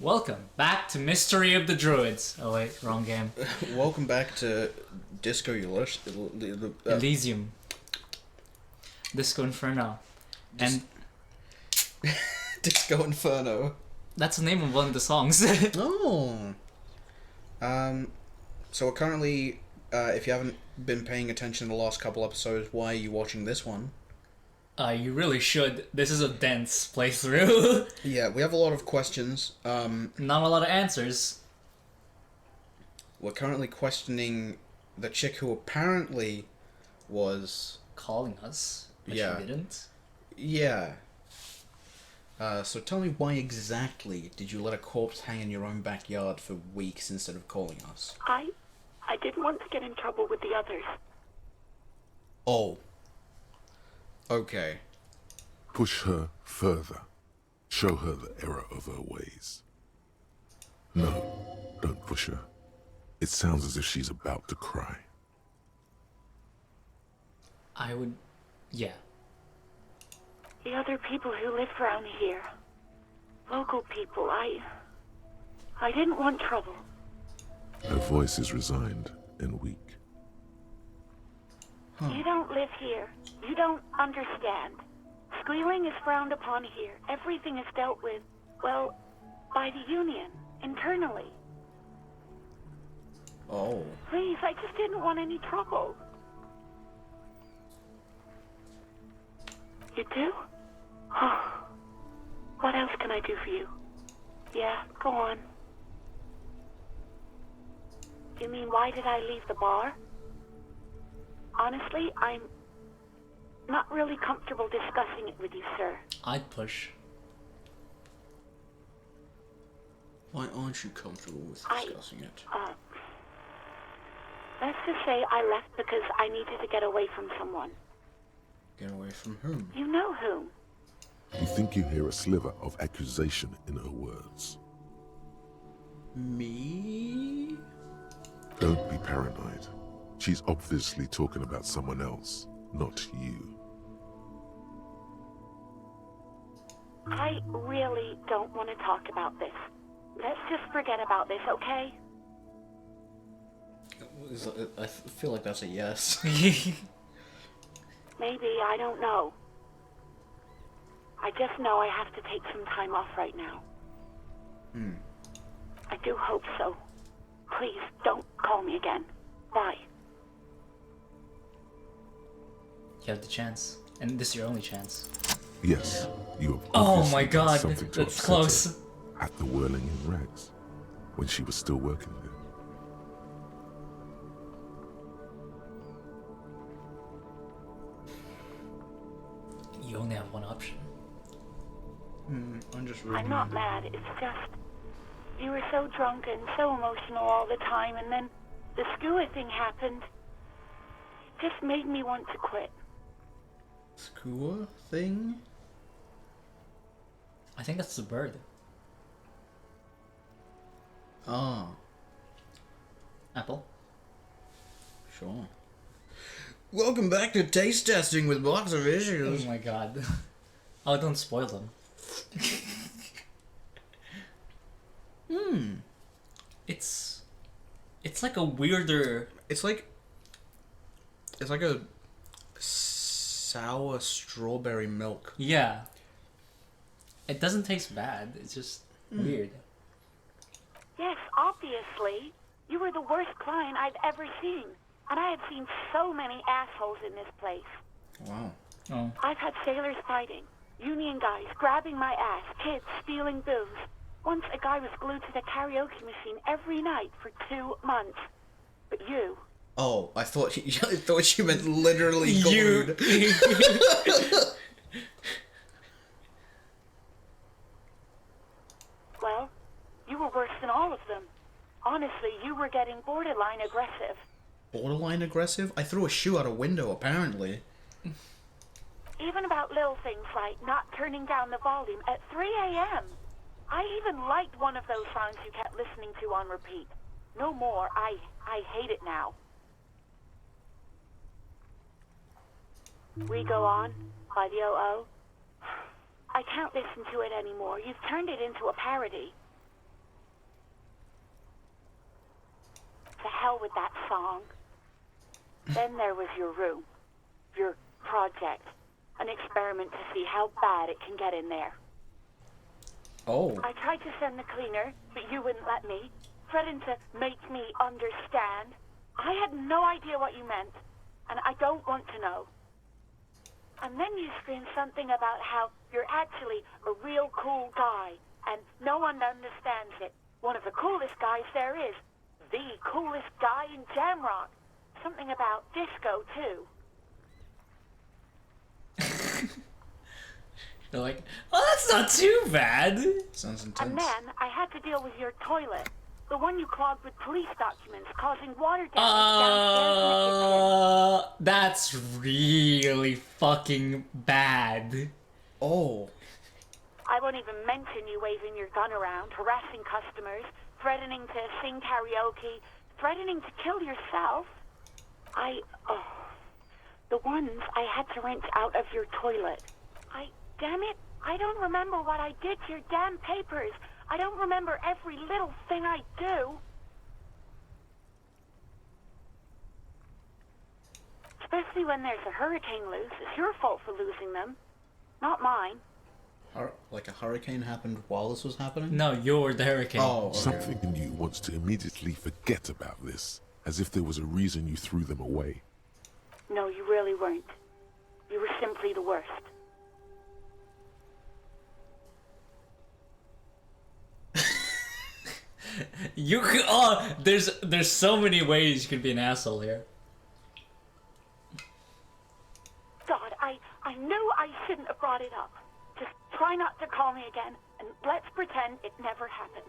Welcome back to Mystery of the Druids. Oh wait, wrong game. Welcome back to Disco Elysium. Disco Inferno. And Disco Inferno. that's the name of one of the songs. Oh. So we're currently, if you haven't been paying attention to the last couple episodes, why are you watching this one? You really should. This is a dense playthrough. Yeah, we have a lot of questions. Not a lot of answers. We're currently questioning the chick who apparently was... Calling us, but Yeah. she didn't. Yeah. So tell me, why exactly did you let a corpse hang in your own backyard for weeks instead of calling us? I didn't want to get in trouble with the others. Oh. Okay. Push her further. Show her the error of her ways. No, don't push her. It sounds as if she's about to cry. I would... yeah. The other people who live around here. Local people, I didn't want trouble. Her voice is resigned and weak. You don't live here. You don't understand. Squealing is frowned upon here. Everything is dealt with, well, by the Union, internally. Oh. Please, I just didn't want any trouble. You do? Oh. What else can I do for you? Yeah, go on. You mean, why did I leave the bar? Honestly, I'm not really comfortable discussing it with you, sir. I'd push. Why aren't you comfortable with I- discussing it? Let's just say I left because I needed to get away from someone. Get away from whom? You know whom. You think you hear a sliver of accusation in her words. Me? Don't be paranoid. She's obviously talking about someone else, not you. I really don't want to talk about this. Let's just forget about this, okay? I feel like that's a yes. Maybe, I don't know. I just know I have to take some time off right now. I do hope so. Please, don't call me again. Bye. You have the chance. And this is your only chance. Yes, you have Oh obviously my done god, something to that's upset close. her at the Whirling in Rags, when she was still working there. You only have one option. I'm just reading. I'm not mad, it's just... You were so drunk and so emotional all the time, and then the skua thing happened. It just made me want to quit. Skua thing? I think that's the bird. Ah, Apple. sure. Welcome back to Taste Testing with Box of Oh Issues. my god. Oh, don't spoil them. It's like a weirder... It's like a sour strawberry milk. Yeah. It doesn't taste bad. It's just weird. Yes, obviously. You were the worst client I've ever seen. And I had seen so many assholes in this place. Wow. Oh. I've had sailors fighting, union guys grabbing my ass, kids stealing booze. Once a guy was glued to the karaoke machine every night for 2 months. But you... Oh, I thought you meant literally glued. Well, you were worse than all of them. Honestly, you were getting borderline aggressive. Borderline aggressive? I threw a shoe out a window, apparently. Even about little things like not turning down the volume at 3 a.m. I even liked one of those songs you kept listening to on repeat. No more. I hate it now. We Go On by the O.O. I can't listen to it anymore. You've turned it into a parody. to hell with that song. Then there was your room. Your project. An experiment to see how bad it can get in there. Oh. I tried to send the cleaner, but you wouldn't let me, threatened to make me understand. I had no idea what you meant, and I don't want to know. And then you screamed something about how you're actually a real cool guy, and no one understands it. One of the coolest guys there is. The coolest guy in Jamrock. Something about disco, too. They're like, oh, that's not too bad. Sounds And intense. then I had to deal with your toilet. The one you clogged with police documents, causing water damage downstairs in the kitchen. That's really fucking bad. Oh. I won't even mention you waving your gun around, harassing customers, threatening to sing karaoke, threatening to kill yourself. The ones I had to rinse out of your toilet. Damn it, I don't remember what I did to your damn papers. I don't remember every little thing I do. Especially when there's a hurricane loose. It's your fault for losing them, not mine. Like a hurricane happened while this was happening? No, you're the hurricane. Oh, okay. Something in you wants to immediately forget about this, as if there was a reason you threw them away. No, you really weren't. You were simply the worst. You could, there's so many ways you could be an asshole here. God, I knew I shouldn't have brought it up. Just try not to call me again, and let's pretend it never happened.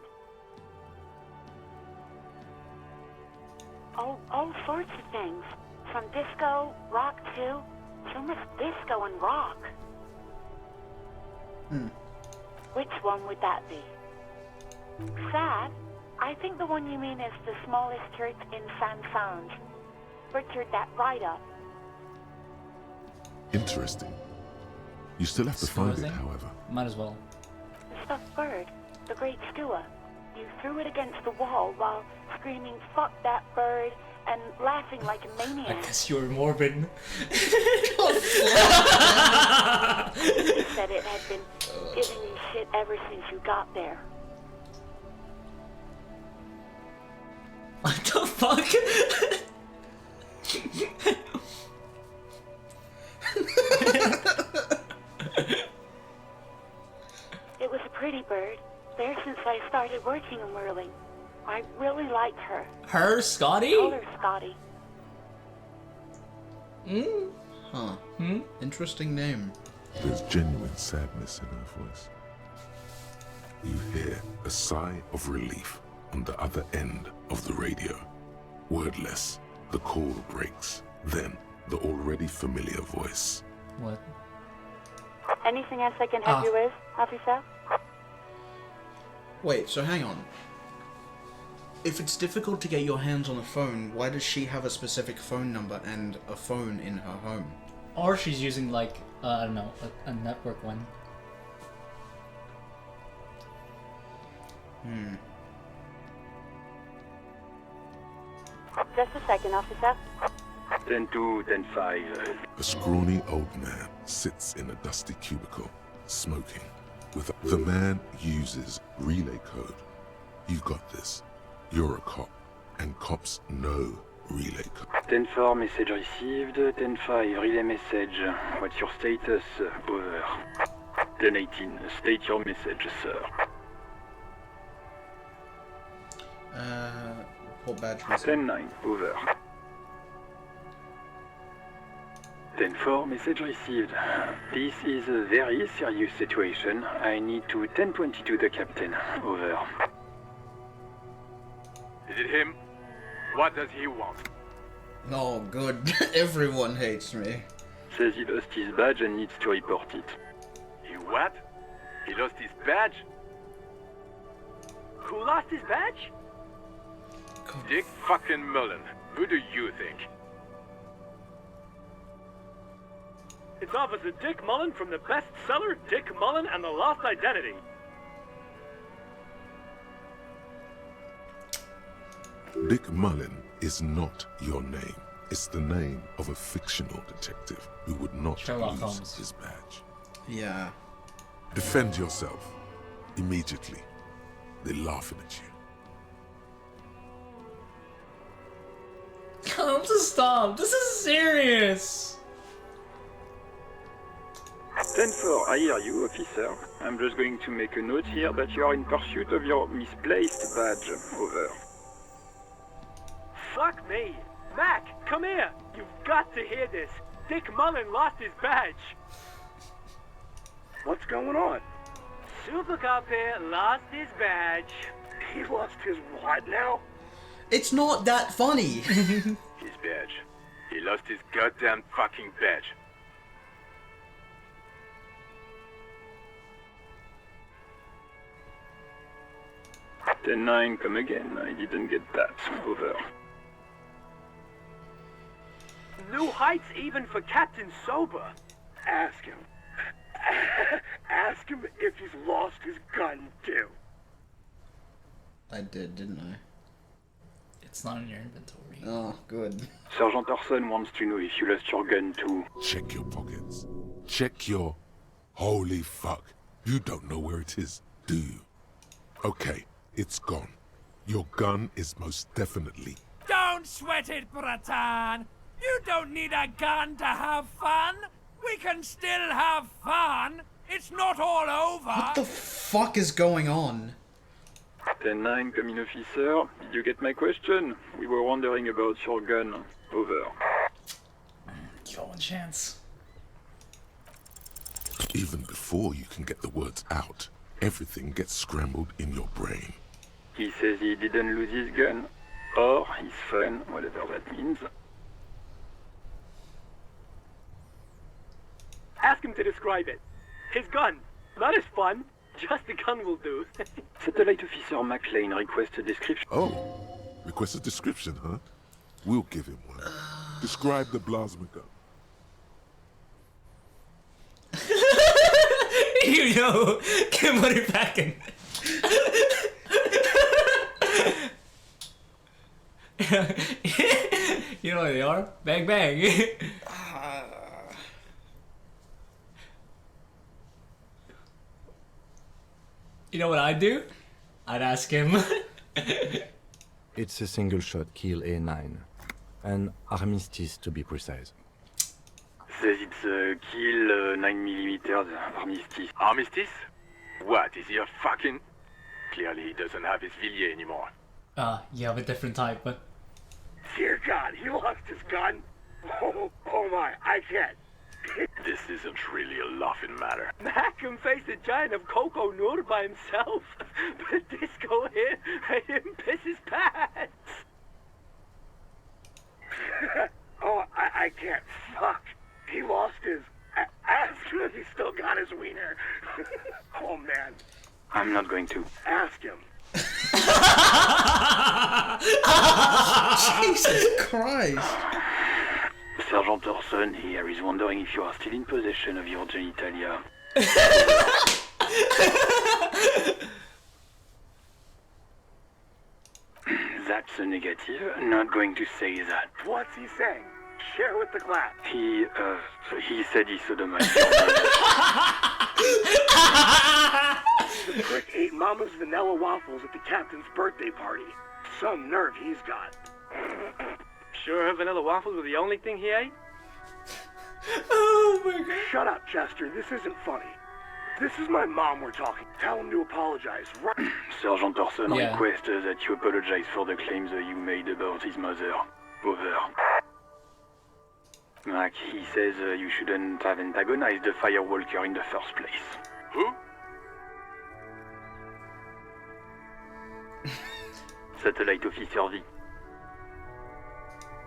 All sorts of things. From disco, rock too. So much disco and rock. Which one would that be? Sad? I think the one you mean is the smallest church in San Franz. Richard, that write-up. Interesting. You still have to find it, Supposing? however. Might as well. The stuffed bird, the great skua. You threw it against the wall while screaming, "Fuck that bird," and laughing like a I maniac. guess you're morbid. You said it had been giving you shit ever since you got there. What the fuck? It was a pretty bird. There since I started working in whirling. I really liked her. Her, Scotty? Call her Scotty. Huh. Interesting name. There's genuine sadness in her voice. You hear a sigh of relief on the other end of the radio. Wordless, the call breaks. Then, the already familiar voice. What? Anything else I can help you with, officer? Wait, so hang on. If it's difficult to get your hands on a phone, why does she have a specific phone number and a phone in her home? Or she's using, like, I don't know, a network one. Just a second, officer. 10-2, 10-5. A scrawny old man sits in a dusty cubicle, smoking. The man uses relay code. You've got this. You're a cop, and cops know relay code. 10-4, message received. 10-5, relay message. What's your status? Over. 10-18, state your message, sir. Report badge message. 10-9, over. 10-4, message received. This is a very serious situation. I need to 10-22 the captain. Over. Is it him? What does he want? Oh, good. Everyone hates me. Says he lost his badge and needs to report it. He what? He lost his badge? Who lost his badge? Dick fucking Mullen. Who do you think? It's Officer Dick Mullen from the bestseller Dick Mullen and the Lost Identity. Dick Mullen is not your name. It's the name of a fictional detective who would not Sherlock lose Holmes. his badge. Yeah. Defend yourself. Immediately. They're laughing at you. Come to stop. This is serious. 10-4, I hear you, officer. I'm just going to make a note here that you are in pursuit of your misplaced badge. Over. Fuck me. Mac, come here. You've got to hear this. Dick Mullen lost his badge. What's going on? Super Cop here lost his badge. He lost his what now? It's not that funny. His badge. He lost his goddamn fucking badge. Ten 9, come again. I didn't get that. Over. New heights even for Captain Sober. Ask him. Ask him if he's lost his gun too. I did, didn't I? It's not in your inventory. Oh, good. Sergeant Orson wants to know if you lost your gun too. Check your pockets. Check your... Holy fuck. You don't know where it is, do you? Okay, it's gone. Your gun is most definitely... Don't sweat it, Bratan. You don't need a gun to have fun. We can still have fun. It's not all over. What the fuck is going on? 10 9, come in, officer. Did you get my question? We were wondering about your gun. Over. You got one chance. Even before you can get the words out, everything gets scrambled in your brain. He says he didn't lose his gun. Or his phone, whatever that means. Ask him to describe it. His gun. Not his fun. Just the gun will do. Satellite Officer McLean requests a description. Oh, request a description, huh? We'll give him one. Describe the plasma gun. You know, can put it back in. You know where they are? Bang bang. You know what I'd do? I'd ask him. It's a single shot kill A9. An armistice to be precise. Says it's a kill 9mm armistice. Armistice? What, is he a fucking... Clearly he doesn't have his Villiers anymore. Yeah, of a different type, but... Dear God, he lost his gun. Oh my, I can't. This isn't really a laughing matter. Mac can face the giant of Coco Nur by himself. But Disco here made him piss his pants. Oh, I can't. Fuck. He lost his... Ask him if he still got his wiener. Oh man. I'm not going to. Ask him. Jesus Christ. Sergeant Orson here is wondering if you are still in possession of your genitalia. That's a negative. Not going to say that. What's he saying? Share with the class. He said he sodomized. The prick ate Mama's vanilla waffles at the captain's birthday party. Some nerve he's got. Sure her vanilla waffles were the only thing he ate? Oh my god. Shut up, Chester. This isn't funny. This is my mom we're talking. Tell him to apologize. Right. Sergeant Orson Yeah. requests that you apologize for the claims you made about his mother. Over. Mac, he says you shouldn't have antagonized the Firewalker in the first place. Who? Satellite Officer V.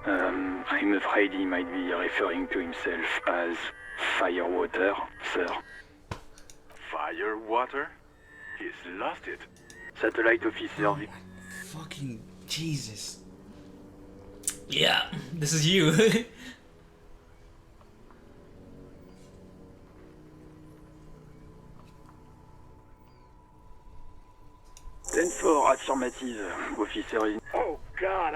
I'm afraid he might be referring to himself as Firewater, sir. Firewater? He's lost it. Satellite Officer V. Fucking Jesus. Yeah, this is you. 10-4, affirmative. Officer in... Oh, God,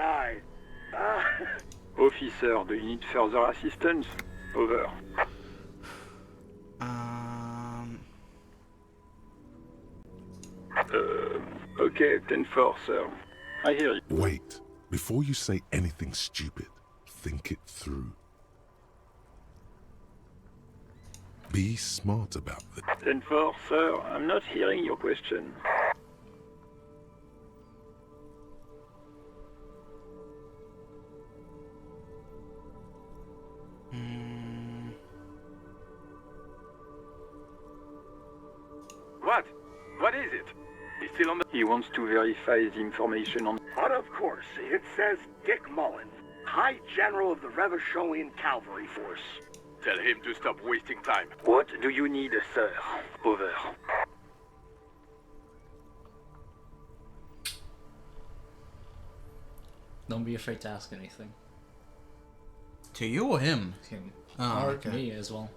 Officer, do you need further assistance? Over. Okay, 10-4, sir. I hear you. Wait. Before you say anything stupid, think it through. Be smart about it. 10-4, sir. I'm not hearing your question. What? What is it? He's still on the... He wants to verify the information on... But of course, it says Dick Mullen, High General of the Revacholian Cavalry Force. Tell him to stop wasting time. What do you need, sir? Over. Don't be afraid to ask anything. To you or him? Him. Oh, Or okay. me as well.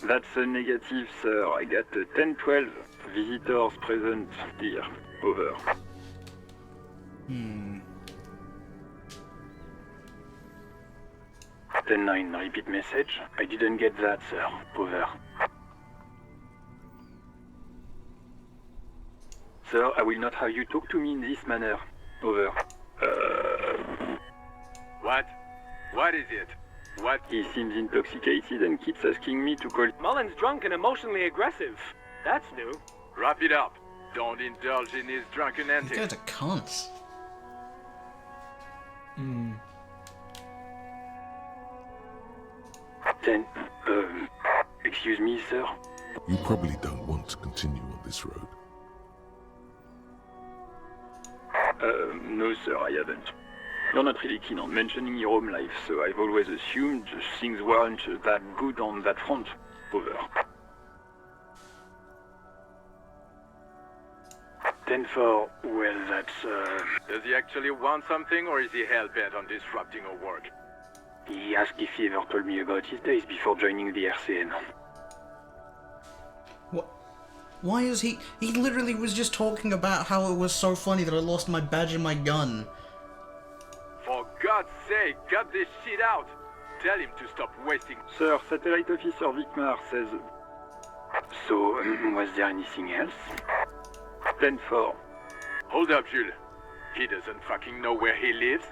That's a negative, sir. I got 10-12 visitors present here. Over. 10-9, repeat message. I didn't get that, sir. Over. Sir, I will not have you talk to me in this manner. Over. What? What is it? What? He seems intoxicated and keeps asking me to call... Mullen's drunk and emotionally aggressive. That's new. Wrap it up. Don't indulge in his drunken You antics. guys are cunts. Then, excuse me, sir? You probably don't want to continue on this road. No, sir, I haven't. You're not really keen on mentioning your home life, so I've always assumed things weren't that good on that front. Over. 10-4, well, that's, Does he actually want something, or is he hell-bent on disrupting our work? He asked if he ever told me about his days before joining the RCN. What? Why is he... He literally was just talking about how it was so funny that I lost my badge and my gun. For God's sake, cut this shit out! Tell him to stop wasting... Sir, Satellite Officer Vicmar says... So, was there anything else? 10-4. Hold up, Jules. He doesn't fucking know where he lives?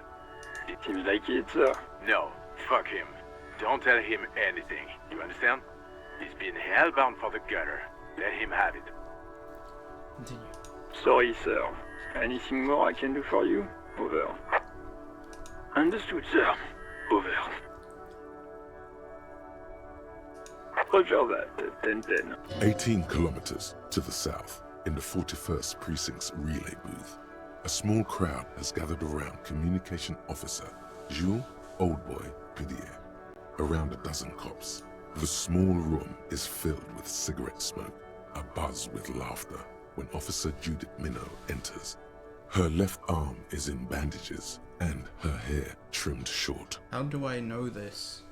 It seems like it, sir. No, fuck him. Don't tell him anything, you understand? He's been hellbound for the gutter. Let him have it. Continue. Sorry, sir. Anything more I can do for you? Over. Understood, sir. Over. Roger that, 10-10. 18 kilometers to the south, in the 41st Precinct's relay booth, a small crowd has gathered around Communication Officer Jules Oldboy Pidier. Around a dozen cops. The small room is filled with cigarette smoke, a buzz with laughter, when Officer Judith Minot enters. Her left arm is in bandages, and her hair trimmed short. How do I know this?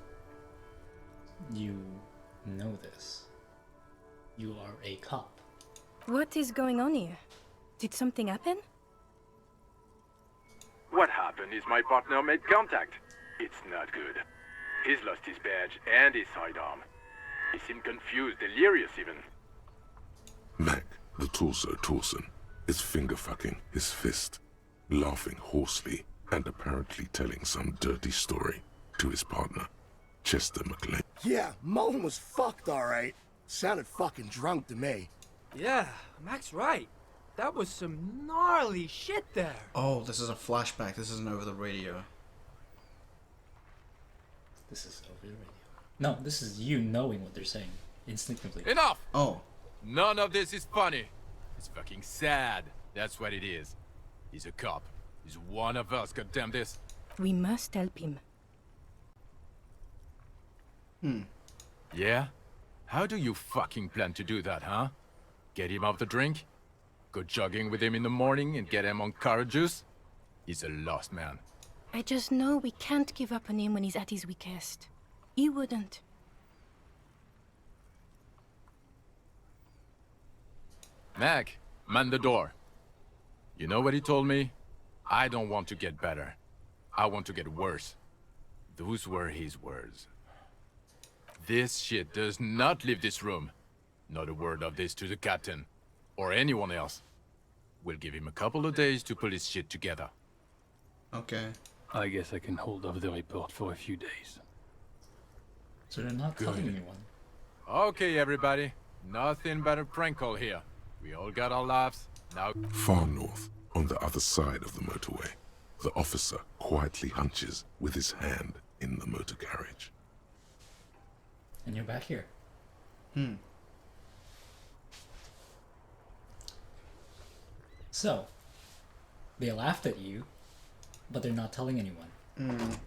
You know this. You are a cop. What is going on here? Did something happen? What happened is my partner made contact. It's not good. He's lost his badge and his sidearm. He seemed confused, delirious even. Mac, the torso Torson, is finger-fucking his fist, laughing hoarsely and apparently telling some dirty story to his partner, Chester McLean. Yeah, Mullen was fucked, alright. Sounded fucking drunk to me. Yeah, Mac's right. That was some gnarly shit there. Oh, this is a flashback. This isn't over the radio. This is over the radio. No, this is you knowing what they're saying instinctively. Enough! Oh. None of this is funny. It's fucking sad. That's what it is. He's a cop. He's one of us, goddamn this. We must help him. Yeah? How do you fucking plan to do that, huh? Get him off the drink? Go jogging with him in the morning and get him on carrot juice? He's a lost man. I just know we can't give up on him when he's at his weakest. He wouldn't. Mac, man the door. You know what he told me? I don't want to get better. I want to get worse. Those were his words. This shit does not leave this room. Not a word of this to the captain. Or anyone else. We'll give him a couple of days to pull his shit together. Okay. I guess I can hold off the report for a few days. So they're not telling anyone. Okay, everybody. Nothing but a prank call here. We all got our laughs. Now... Far north, on the other side of the motorway, the officer quietly hunches with his hand in the motor carriage. And you're back here. So, they laughed at you, but they're not telling anyone.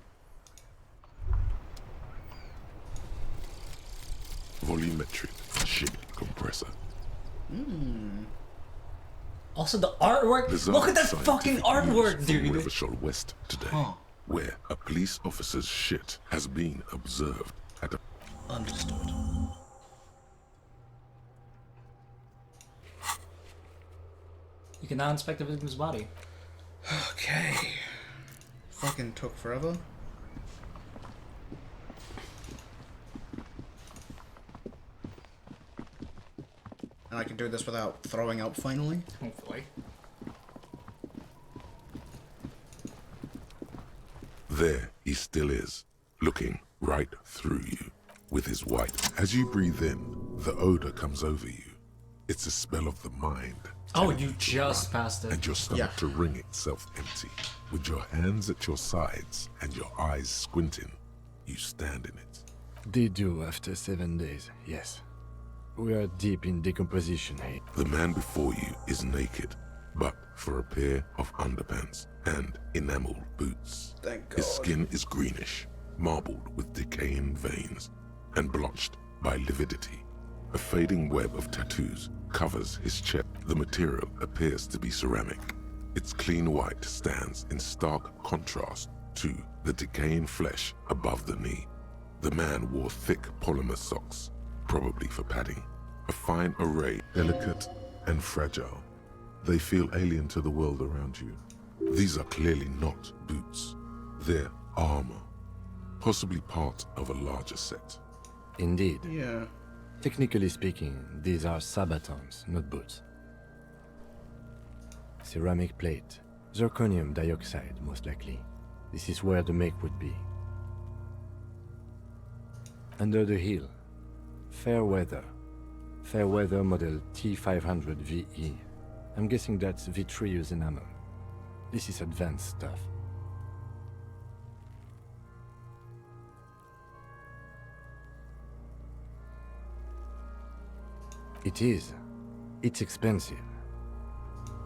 Volumetric ship compressor. Also, the artwork. Designed Look at that scientific fucking artwork, use dude. from Rivershore West today, where a police officer's shit has been observed at a... Understood. You can now inspect the victim's body. Okay. Fucking took forever. And I can do this without throwing up finally. Hopefully. There he still is, looking right through you with his white. As you breathe in, the odor comes over you. It's a smell of the mind. Oh, you just passed it. And your stomach to wring itself empty. With your hands at your sides and your eyes squinting, you stand in it. They do after 7 days, yes. We are deep in decomposition, hey? The man before you is naked, but for a pair of underpants and enamel boots. Thank God. His skin is greenish, marbled with decaying veins, and blotched by lividity. A fading web of tattoos covers his chest. The material appears to be ceramic. Its clean white stands in stark contrast to the decaying flesh above the knee. The man wore thick polymer socks, probably for padding. A fine array, delicate and fragile. They feel alien to the world around you. These are clearly not boots. They're armor, possibly part of a larger set. Indeed. Yeah. Technically speaking, these are sabatons, not boots. Ceramic plate. Zirconium dioxide, most likely. This is where the make would be. Under the heel. Fair weather. Fair weather model T500 VE. I'm guessing that's vitreous enamel. This is advanced stuff. It is. It's expensive.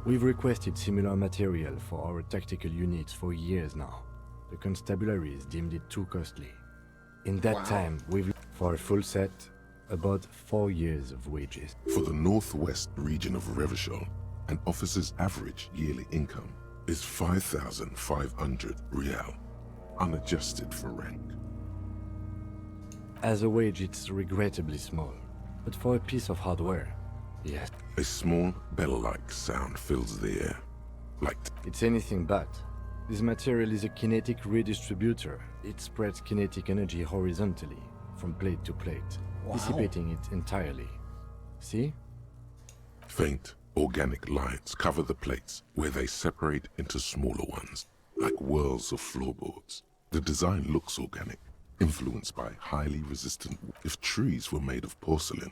We've requested similar material for our tactical units for years now. The constabularies deemed it too costly. In that time, we've... For a full set, about 4 years of wages. For the northwest region of Revachol, an officer's average yearly income is 5,500 real, unadjusted for rank. As a wage, it's regrettably small. But for a piece of hardware, yes. A small bell-like sound fills the air, like... It's anything but. This material is a kinetic redistributor. It spreads kinetic energy horizontally, from plate to plate, dissipating it entirely. See? Faint, organic lines cover the plates, where they separate into smaller ones, like whirls of floorboards. The design looks organic, influenced by highly resistant... If trees were made of porcelain,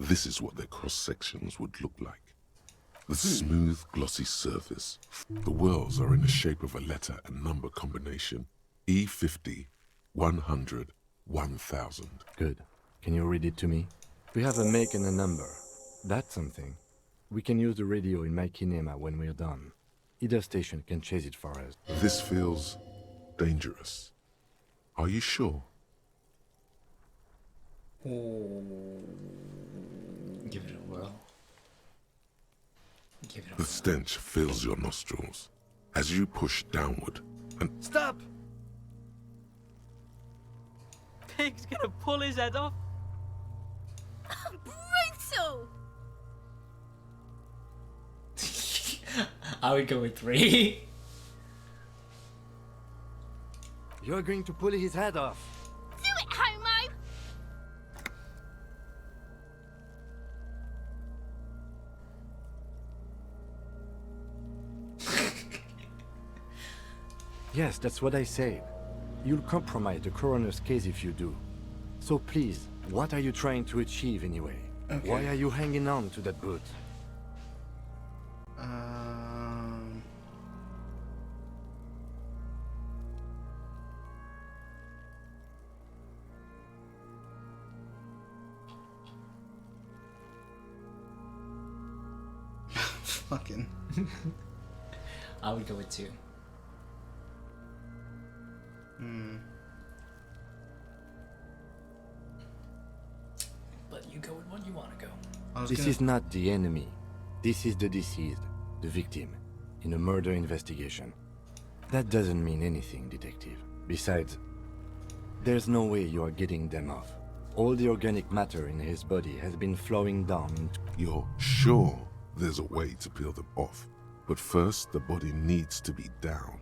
this is what their cross-sections would look like. The smooth, glossy surface. The whirls are in the shape of a letter and number combination. E50, 100, 1000. Good. Can you read it to me? We have a make and a number. That's something. We can use the radio in my kinema when we're done. Either station can chase it for us. This feels dangerous. Are you sure? Give it a whirl. Give it a The stench fills your nostrils as you push downward and... Stop! Pig's gonna pull his head off. Brutal! I would go with 3. You're going to pull his head off. Do it, Homo! Yes, that's what I said. You'll compromise the coroner's case if you do. So please, what are you trying to achieve anyway? Okay. Why are you hanging on to that boot? Fucking. I would go with 2. But you go with what you want to go. This is not the enemy. This is the deceased, the victim, in a murder investigation. That doesn't mean anything, detective. Besides, there's no way you are getting them off. All the organic matter in his body has been flowing down into... You're sure there's a way to peel them off, but first the body needs to be down.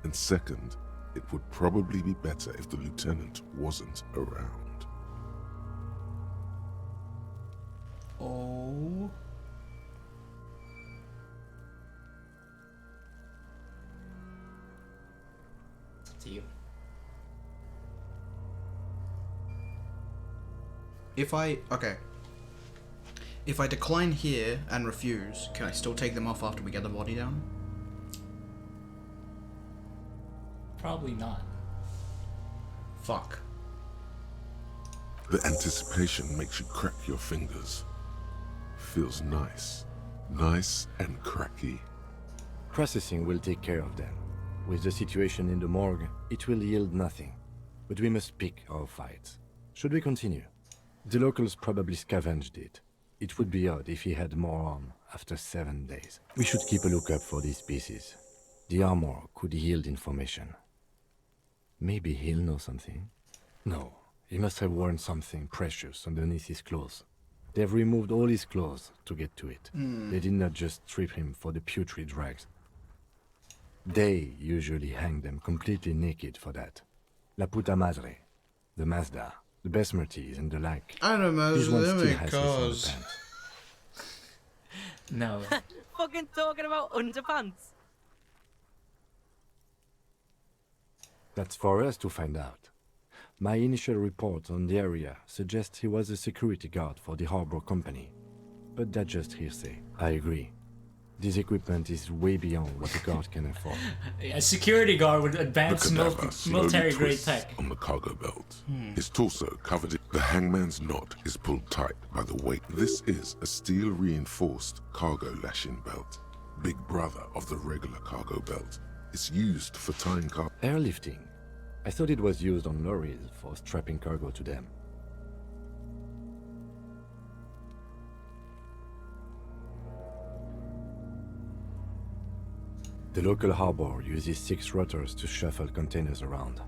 And second, it would probably be better if the lieutenant wasn't around. Oh. It's up to you. If I decline here and refuse, can I still take them off after we get the body down? Probably not. Fuck. The anticipation makes you crack your fingers. Feels nice. Nice and cracky. Processing will take care of them. With the situation in the morgue, it will yield nothing. But we must pick our fights. Should we continue? The locals probably scavenged it. It would be odd if he had more on after 7 days. We should keep a lookout for these pieces. The armor could yield information. Maybe he'll know something. No, he must have worn something precious underneath his clothes. They've removed all his clothes to get to it. They did not just strip him for the putrid rags. They usually hang them completely naked for that. La puta madre, the Mazda, the Besmerties and the like. I don't know, This one still they has make his on the cars. pants. No. Fucking talking about underpants. That's for us to find out. My initial report on the area suggests he was a security guard for the harbor company. But that's just hearsay. I agree. This equipment is way beyond what a guard can afford. A security guard with The advanced cadaver slowly military grade twists tech. on the cargo belt. His torso covered in... The hangman's knot is pulled tight by the weight. This is a steel-reinforced cargo lashing belt. Big brother of the regular cargo belt. It's used for tying cargo. Airlifting. I thought it was used on lorries for strapping cargo to them. The local harbor uses 6 rotors to shuffle containers around.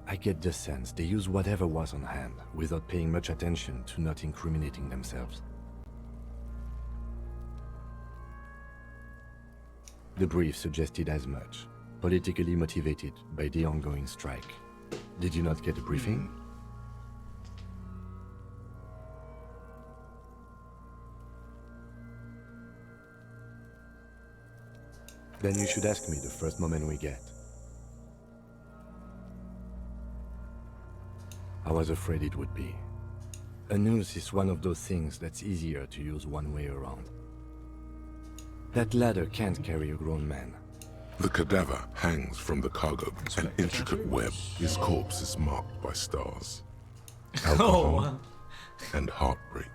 I get the sense they use whatever was on hand without paying much attention to not incriminating themselves. The brief suggested as much, politically motivated by the ongoing strike. Did you not get a briefing? Then you should ask me the first moment we get. I was afraid it would be. A noose is one of those things that's easier to use one way around. That ladder can't carry a grown man. The cadaver hangs from the cargo, an intricate web. His corpse is marked by stars, alcohol, and heartbreak.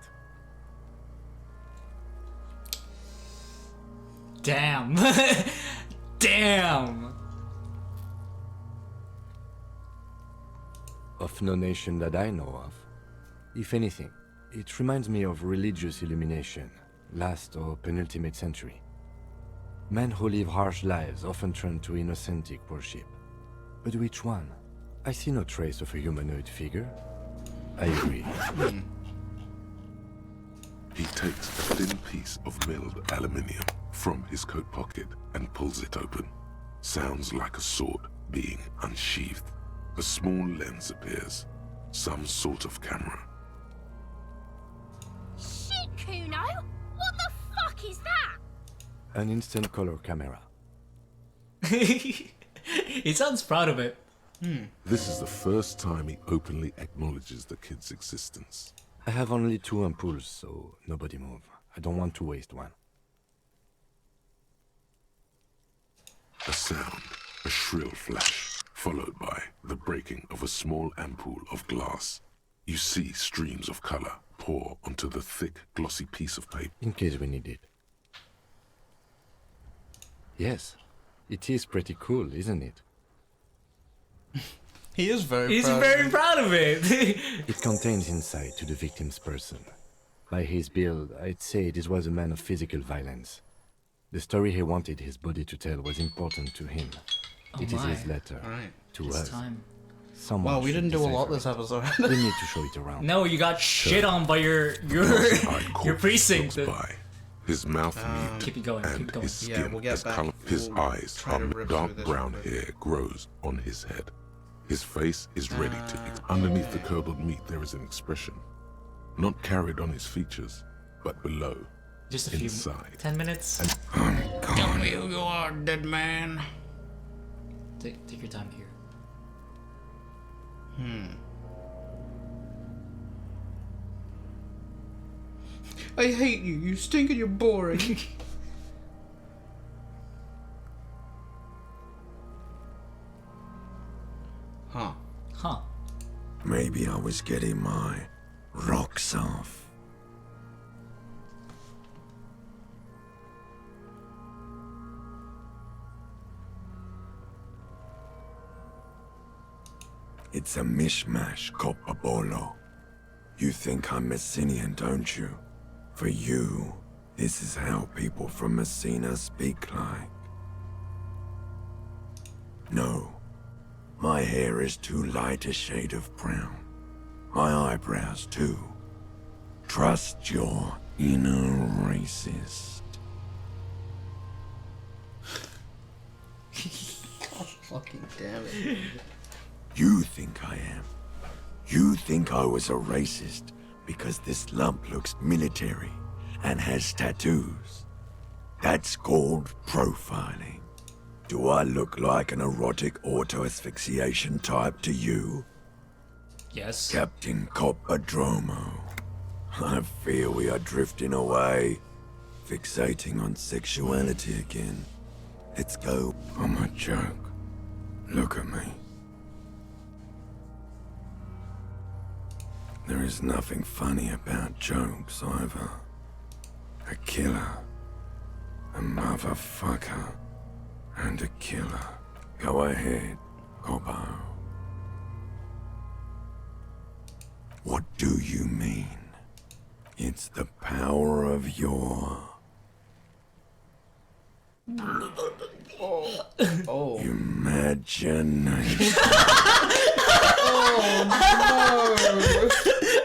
Damn. Damn. Of no nation that I know of. If anything, it reminds me of religious illumination, last or penultimate century. Men who live harsh lives often turn to innocentic worship. But which one? I see no trace of a humanoid figure. I agree. He takes a thin piece of milled aluminium from his coat pocket and pulls it open. Sounds like a sword being unsheathed. A small lens appears. Some sort of camera. Shit, Kuno! What the fuck is that? An instant color camera. He sounds proud of it. This is the first time he openly acknowledges the kid's existence. I have only 2 ampoules, so nobody move. I don't want to waste one. A sound, a shrill flash, followed by the breaking of a small ampoule of glass. You see streams of color pour onto the thick, glossy piece of paper. In case we need it. Yes, it is pretty cool, isn't it? He is very He's proud very of proud of it. It contains insight to the victim's person. By his build, I'd say this was a man of physical violence. The story he wanted his body to tell was important to him. Oh It is my. his letter to It's us. time. Someone Wow, we should didn't do a decipher lot this it. episode. We need to show it around. No, you got shit on by your precinct. By. His mouth mute Keep it going, and keep going. his skin Yeah, we'll get is back. color. His We'll eyes try to are rip dark through this brown real quick. hair grows on his head. His face is ready to eat. Underneath the curdled meat there is an expression. Not carried on his features, but below. Just a few. Inside. 10 minutes. Tell me who you are, dead man. Take your time here. I hate you. You stink and you're boring. Huh. Huh. Maybe I was getting my rocks off. It's a mishmash, Copabolo. You think I'm Messinian, don't you? For you, this is how people from Messina speak like. No, my hair is too light a shade of brown. My eyebrows too. Trust your inner racist. Oh, fucking damn it. You think I am. You think I was a racist because this lump looks military and has tattoos. That's called profiling. Do I look like an erotic auto-asphyxiation type to you? Yes. Captain Coppadromo. I fear we are drifting away, fixating on sexuality again. Let's go. I'm a joke. Look at me. There is nothing funny about jokes either. A killer, a motherfucker, and a killer. Go ahead, Coppo. What do you mean? It's the power of your... Oh. imagination.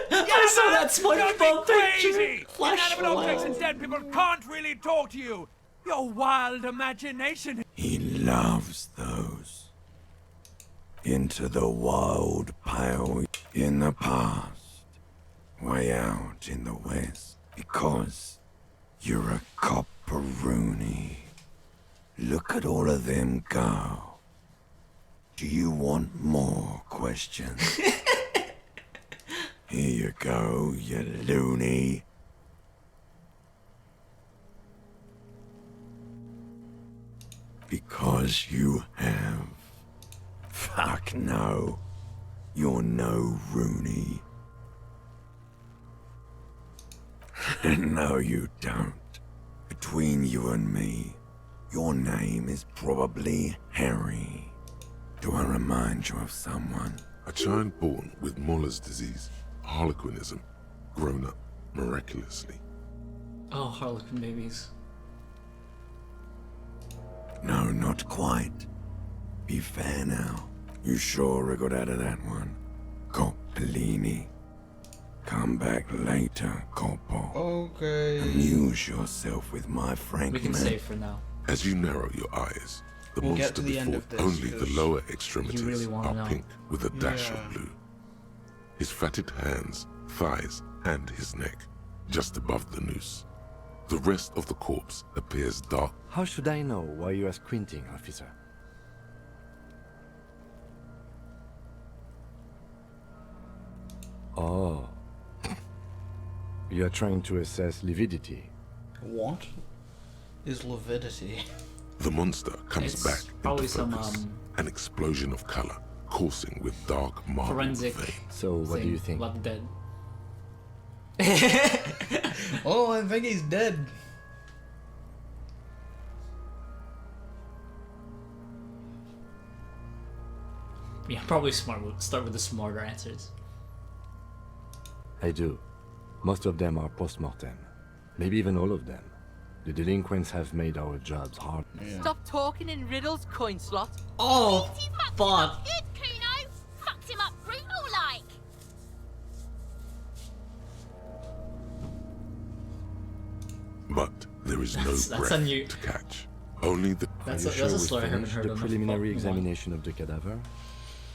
I saw that SpongeBob Crazy! picture. Flash Inanimate objects and flood. dead people can't really talk to you. Your wild imagination. He loves those. Into the wild pale in the past, way out in the west, because you're a copperoony. Look at all of them go. Do you want more questions? Here you go, you loony. Because you have. Fuck no. You're no Rooney. No, you don't. Between you and me, your name is probably Harry. Do I remind you of someone? A child born with Muller's disease, harlequinism, grown up miraculously. Oh, Harlequin babies. No, not quite. Be fair now. You sure got out of that one. Coppellini. Come back later, Corporal. Okay. Amuse yourself with my Frank We can man. save for now. As you narrow your eyes, the We'll monster get to the end before of this, only the 'cause lower extremities really wanna are know. pink with a dash Yeah. of blue. His fatted hands, thighs, and his neck, just above the noose. The rest of the corpse appears dark. How should I know why you are squinting, officer? Oh. You are trying to assess lividity. What is lividity? The monster comes It's back probably into some focus. An explosion of color, coursing with dark marble forensic veins. So, what do you think? About the dead. Oh, I think he's dead. Yeah, probably smart. We'll start with the smarter answers. I do. Most of them are post-mortem. Maybe even all of them. The delinquents have made our jobs hard. Stop talking in riddles, coin slot. Oh, fuck. Good, Kuno. Fucked him up brutal like. But there is no That's a breath new- to catch. Only the... That's Are a, you that's a sure story I we haven't finished heard the enough preliminary about. examination of the cadaver?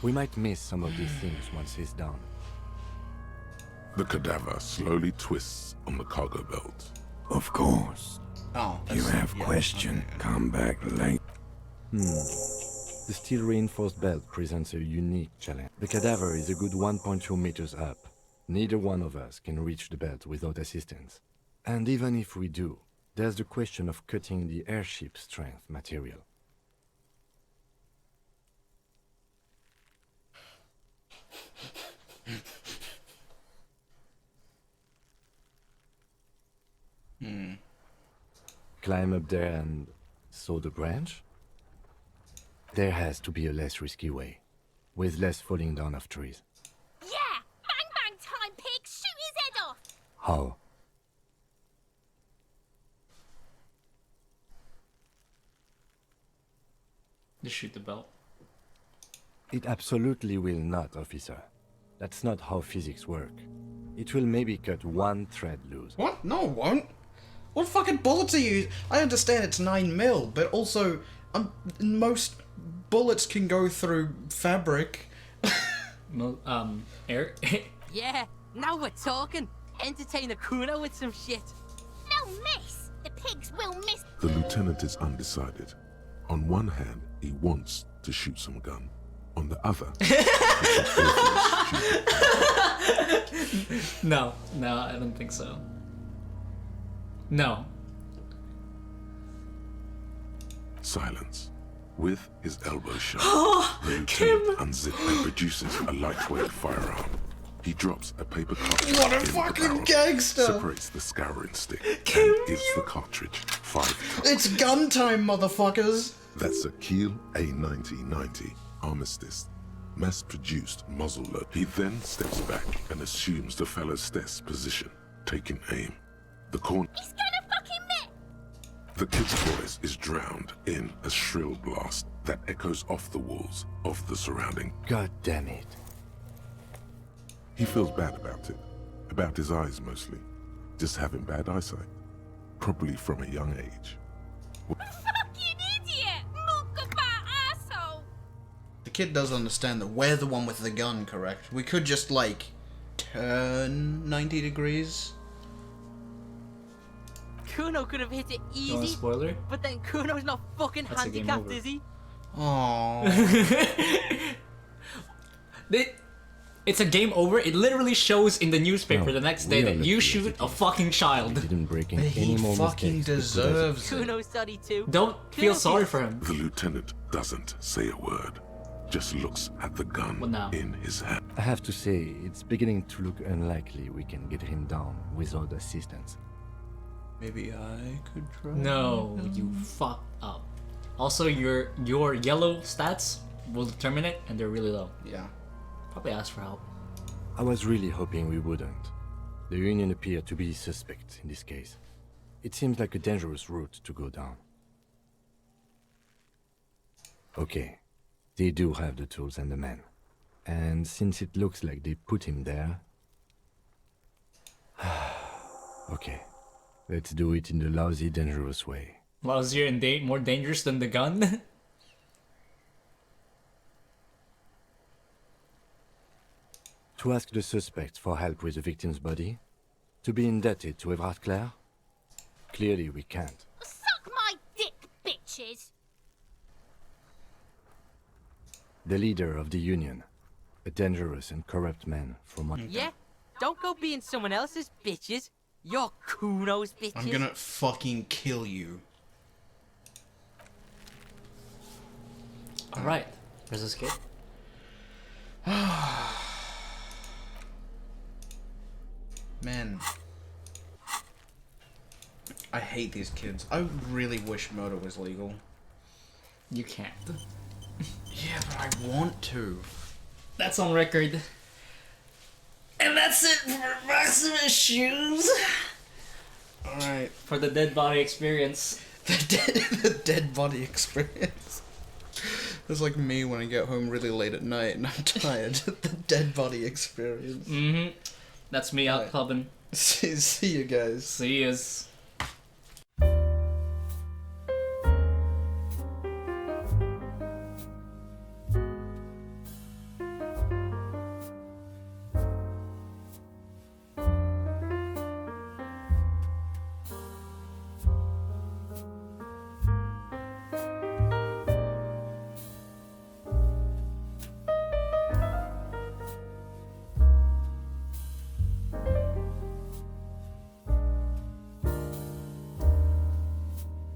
We might miss some of these things once he's down. The cadaver slowly twists on the cargo belt. Of course. Oh, You have yeah, question. okay. Come back late. The steel reinforced belt presents a unique challenge. The cadaver is a good 1.2 meters up. Neither one of us can reach the belt without assistance. And even if we do, there's the question of cutting the airship strength material. Climb up there and saw the branch? There has to be a less risky way, with less falling down of trees. Yeah! Bang bang time, pig! Shoot his head off! How? Just shoot the belt. It absolutely will not, officer. That's not how physics work. It will maybe cut one thread loose. What? No, it won't. What fucking bullets are you? I understand it's 9mm, but also, most bullets can go through fabric. Air. Yeah, now we're talking. Entertain a Kuno with some shit. No miss! The pigs will miss. The lieutenant is undecided. On one hand, he wants to shoot some gun. On the other, No, I don't think so. No. silence. With his elbow shut, Oh, the lieutenant unzips and produces a lightweight firearm. He drops a paper cartridge What a in the fucking barrel, gangster! separates the scouring stick, and gives the cartridge 5 times. It's gun time, motherfuckers! That's a Kiel A9090 Armistice, mass-produced muzzle load. He then steps back and assumes the fellow's desk position, taking aim. The corner. He's gonna fucking miss! The kid's voice is drowned in a shrill blast that echoes off the walls of the surrounding. God damn it. He feels bad about it. About his eyes mostly. Just having bad eyesight. Probably from a young age. Fucking idiot! Muckaba asshole! The kid does understand that we're the one with the gun, correct? We could just, like, turn 90 degrees. Kuno could have hit it You want a easy, spoiler? but then Kuno's not fucking That's a game handicapped, over. is he? Aww. It's a game over. It literally shows in the newspaper No, the next day we are that you lucky shoot a fucking child. Didn't break in But any he more fucking mistakes. deserves it. Kuno's sorry too. Don't feel sorry for him. The lieutenant doesn't say a word. Just looks at the gun What now? in his hand. I have to say, it's beginning to look unlikely we can get him down without assistance. Maybe I could try. No, you fucked up. Also, your yellow stats will determine it, and they're really low. Yeah. Probably ask for help. I was really hoping we wouldn't. The Union appeared to be suspect in this case. It seems like a dangerous route to go down. Okay, they do have the tools and the men. And since it looks like they put him there, Okay, let's do it in the lousy, dangerous way. Lousier and more dangerous than the gun? To ask the suspect for help with the victim's body? To be indebted to Evrard Clare? Clearly we can't. Suck my dick, bitches! The leader of the Union. A dangerous and corrupt man from what... Yeah? Don't go being someone else's bitches. You're Kuno's bitches. I'm gonna fucking kill you. Alright, press escape. Man. I hate these kids. I really wish murder was legal. You can't. Yeah, but I want to. That's on record. And that's it for Maximus Shoes. Alright. For the dead body experience. The dead body experience. It's like me when I get home really late at night and I'm tired. The dead body experience. Mm-hmm. That's me out clubbing. See you guys. See yous.